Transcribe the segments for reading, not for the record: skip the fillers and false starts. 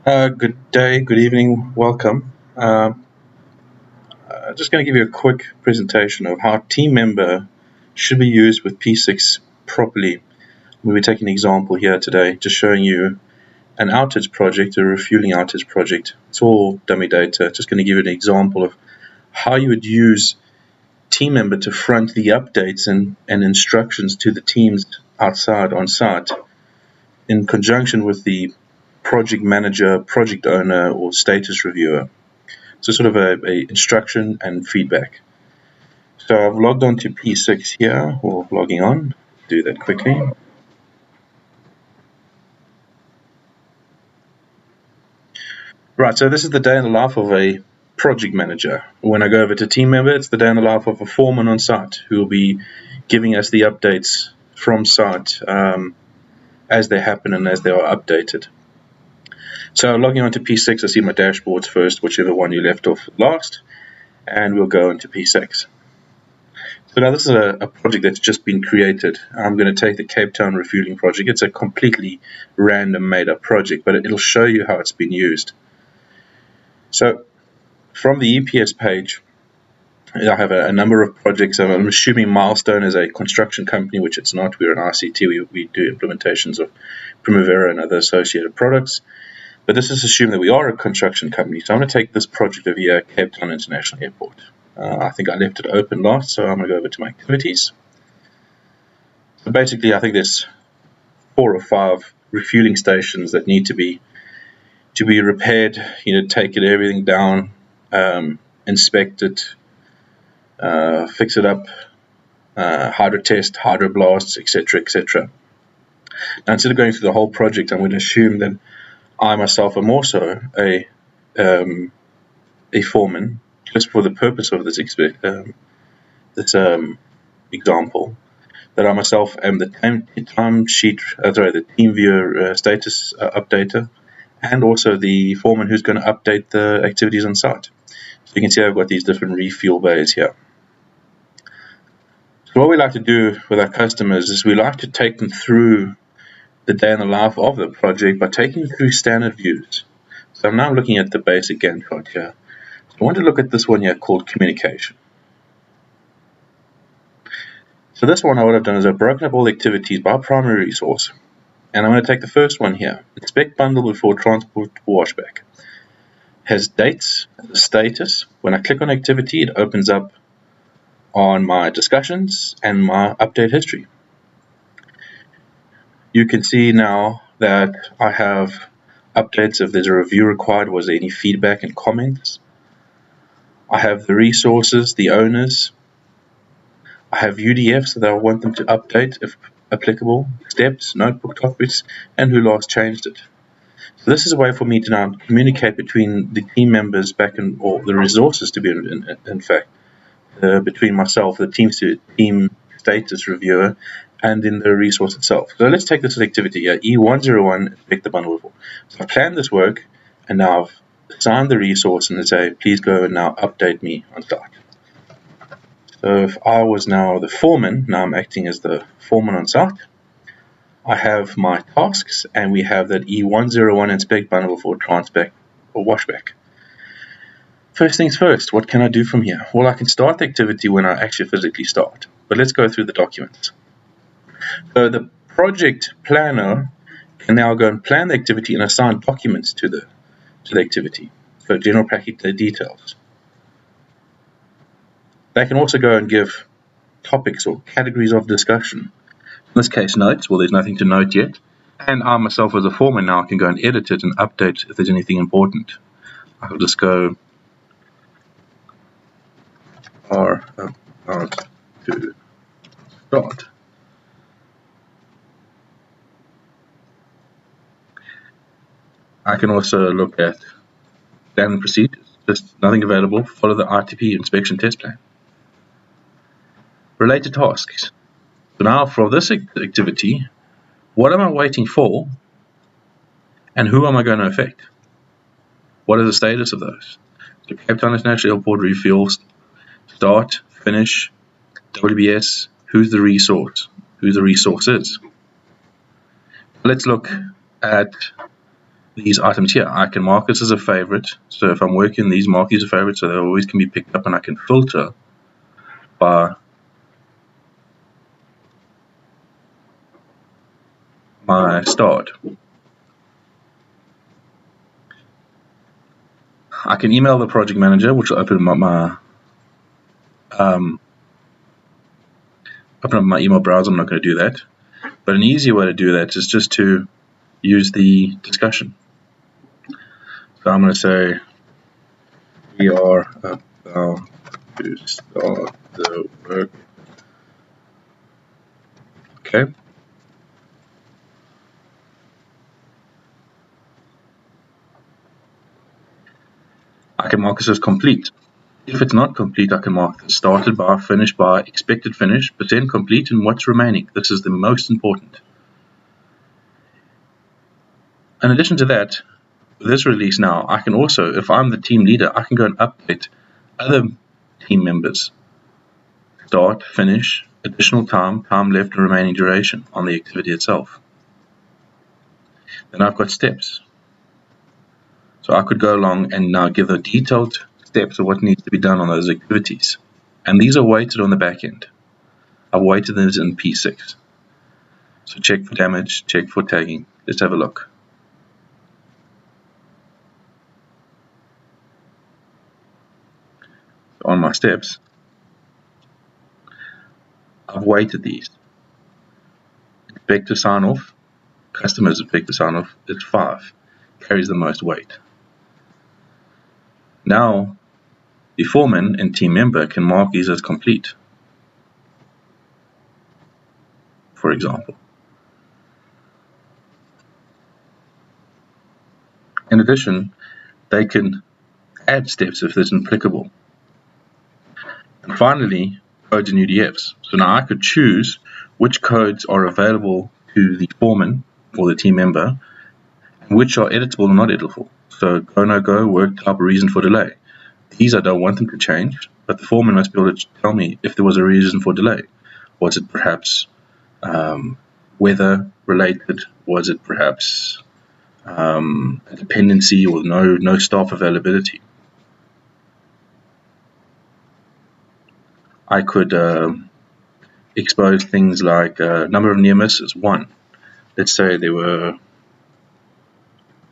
Good day, good evening, welcome. Just going to give you a quick presentation of how Team Member should be used with P6 properly. We'll be taking an example here today, just showing you an outage project, a refueling outage project. It's all dummy data. Just going to give you an example of how you would use Team Member to front the updates and instructions to the teams outside on site in conjunction with the project manager, project owner, or status reviewer. So sort of a instruction and feedback. So I've logged on to P6 here, or logging on. Do that quickly. Right, so this is the day in the life of a project manager. When I go over to Team Member, it's the day in the life of a foreman on site who will be giving us the updates from site as they happen and as they are updated. So logging on to P6, I see my dashboards first, whichever one you left off last, and we'll go into P6. So now this is a project that's just been created. I'm going to take the Cape Town refueling project. It's a completely random made-up project, but it'll show you how it's been used. So from the EPS page, I have a number of projects. I'm assuming Milestone is a construction company, which it's not. We're an RCT. We do implementations of Primavera and other associated products. But this is assumed that we are a construction company. So I'm going to take this project over here, Cape Town International Airport. I think I left it open last, so I'm going to go over to my activities. So basically, I think there's 4 or 5 refueling stations that need to be repaired. Take everything down, inspect it, fix it up, hydro test, hydro blasts, etc., etc. Now, instead of going through the whole project, I'm going to assume that I myself am also a foreman, just for the purpose of this example, that I myself am the the team viewer status updater, and also the foreman who's going to update the activities on site. So you can see I've got these different refuel bays here. So what we like to do with our customers is we like to take them through the day in the life of the project by taking through standard views. So I'm now looking at the basic Gantt chart here. So I want to look at this one here called communication. So this one, what I've done is I've broken up all the activities by primary resource. And I'm going to take the first one here, inspect bundle before transport or washback. Has dates, status. When I click on activity, it opens up on my discussions and my update history. You can see now that I have updates if there's a review required, was there any feedback and comments. I have the resources, the owners. I have UDFs that I want them to update if applicable, steps, notebook topics, and who last changed it. So this is a way for me to now communicate between the team members or the resources to be in fact, between myself, the team status reviewer, and in the resource itself. So let's take this activity here, E101, inspect the bundle before. So I've planned this work, and now I've assigned the resource and say, please go and now update me on site. So if I was now the foreman, now I'm acting as the foreman on site, I have my tasks, and we have that E101, inspect bundle before transback or washback. First things first, what can I do from here? Well, I can start the activity when I actually physically start, but let's go through the documents. So the project planner can now go and plan the activity and assign documents to the activity. So general practical details. They can also go and give topics or categories of discussion. In this case, notes. Well, there's nothing to note yet. And I myself as a foreman now can go and edit it and update if there's anything important. I'll just go about to start. I can also look at plan and procedures. Just nothing available. Follow the RTP inspection test plan. Related tasks. So now for this activity, what am I waiting for? And who am I going to affect? What is the status of those? So Cape Town International Airport refuels, start, finish, WBS, who's the resource? Who the resource is. Let's look at these items here, I can mark this as a favorite. So if I'm working, these mark these as a favorite, so they always can be picked up, and I can filter by my start. I can email the project manager, which will open up my email browser. I'm not going to do that. But an easier way to do that is just to use the discussion. So I'm going to say, we are about to start the work. Okay. I can mark this as complete. If it's not complete, I can mark this started by, finished by, expected finish, percent complete, and what's remaining. This is the most important. In addition to that, with this release now, I can also, if I'm the team leader, I can go and update other team members. Start, finish, additional time, time left, and remaining duration on the activity itself. Then I've got steps. So I could go along and now give the detailed steps of what needs to be done on those activities. And these are weighted on the back end. I've weighted this in P6. So check for damage, check for tagging. Let's have a look. So on my steps, I've weighted these. Expected sign off, customers expected sign off is 5, carries the most weight. Now, the foreman and team member can mark these as complete, for example. In addition, they can add steps if it's applicable. And finally, codes and UDFs. So now I could choose which codes are available to the foreman or the team member, and which are editable and not editable. So go, no go, work type, reason for delay. These I don't want them to change, but the foreman must be able to tell me if there was a reason for delay. Was it perhaps weather related? Was it perhaps a dependency or no staff availability? I could expose things like number of near misses, 1. Let's say there were,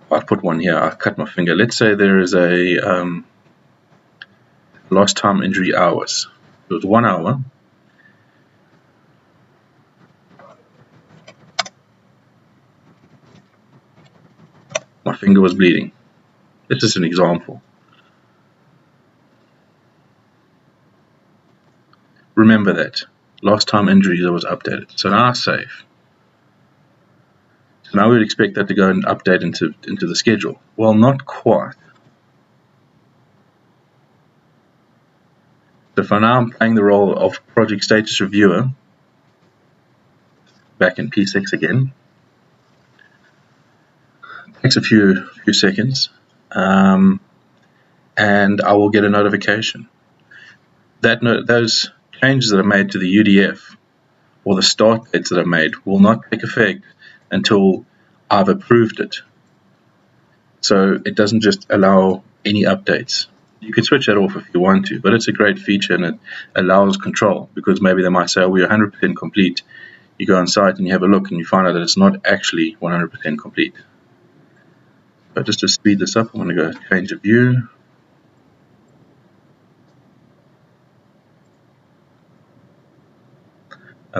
I'll put 1 here, I cut my finger. Let's say there is a lost time injury hours. It was 1 hour. My finger was bleeding. This is an example. Remember that. Lost time injuries was updated. So now I save. So now we'd expect that to go and update into the schedule. Well, not quite. So for now I'm playing the role of project status reviewer. Back in P6 again. It takes a few seconds. And I will get a notification. Those changes that are made to the UDF or the start dates that are made will not take effect until I've approved it. So it doesn't just allow any updates. You can switch that off if you want to, but it's a great feature and it allows control, because maybe they might say, oh, we're 100% complete. You go on site and you have a look and you find out that it's not actually 100% complete. But just to speed this up, I'm going to go change the view.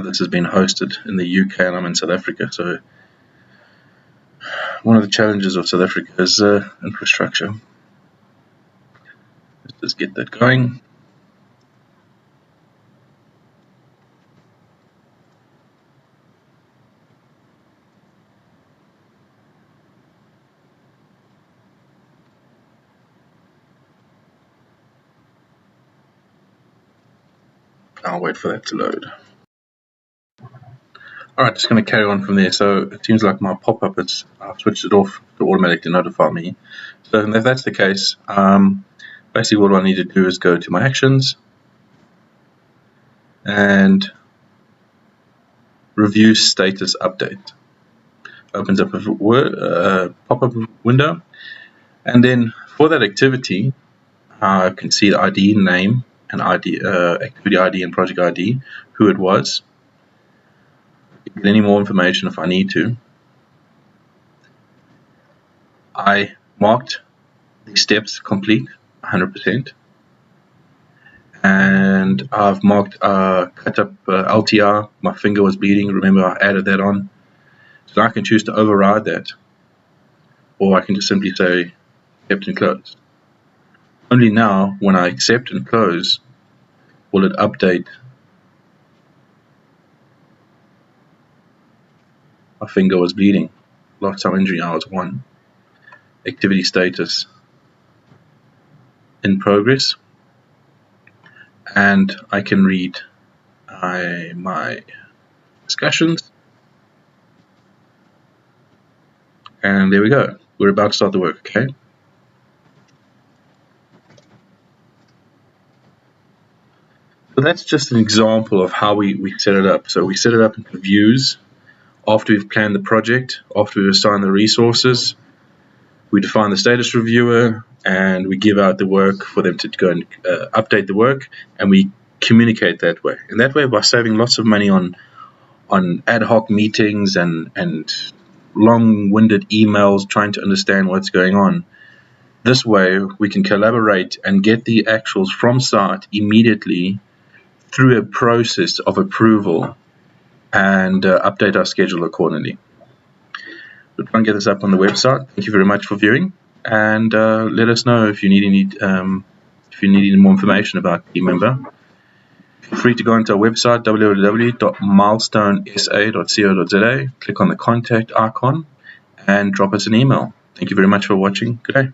This has been hosted in the UK and I'm in South Africa, so one of the challenges of South Africa is infrastructure. Let's just get that going. I'll wait for that to load. Alright, just going to carry on from there. So it seems like my pop-up, I've switched it off to automatically notify me. So if that's the case, basically what I need to do is go to my actions and review status update. Opens up a pop-up window, and then for that activity, I can see the ID, name, and ID, activity ID and project ID, who it was. Get any more information if I need to. I marked the steps complete, 100%, and I've marked cut up LTR. My finger was bleeding. Remember, I added that on, so I can choose to override that, or I can just simply say accept and close. Only now, when I accept and close, will it update my finger was bleeding. Last time injury hours 1. Activity status in progress. And I can read my discussions. And there we go. We're about to start the work, okay? So that's just an example of how we set it up. So we set it up into views after we've planned the project, after we've assigned the resources. We define the status reviewer, and we give out the work for them to go and update the work, and we communicate that way. And that way, by saving lots of money on ad hoc meetings and long-winded emails trying to understand what's going on, this way we can collaborate and get the actuals from site immediately through a process of approval and update our schedule accordingly. We'll try and get this up on the website. Thank you very much for viewing, and let us know if you need any more information about Team Member. Feel free to go onto our website, www.milestoneSA.co.za, click on the contact icon, and drop us an email. Thank you very much for watching. Good day.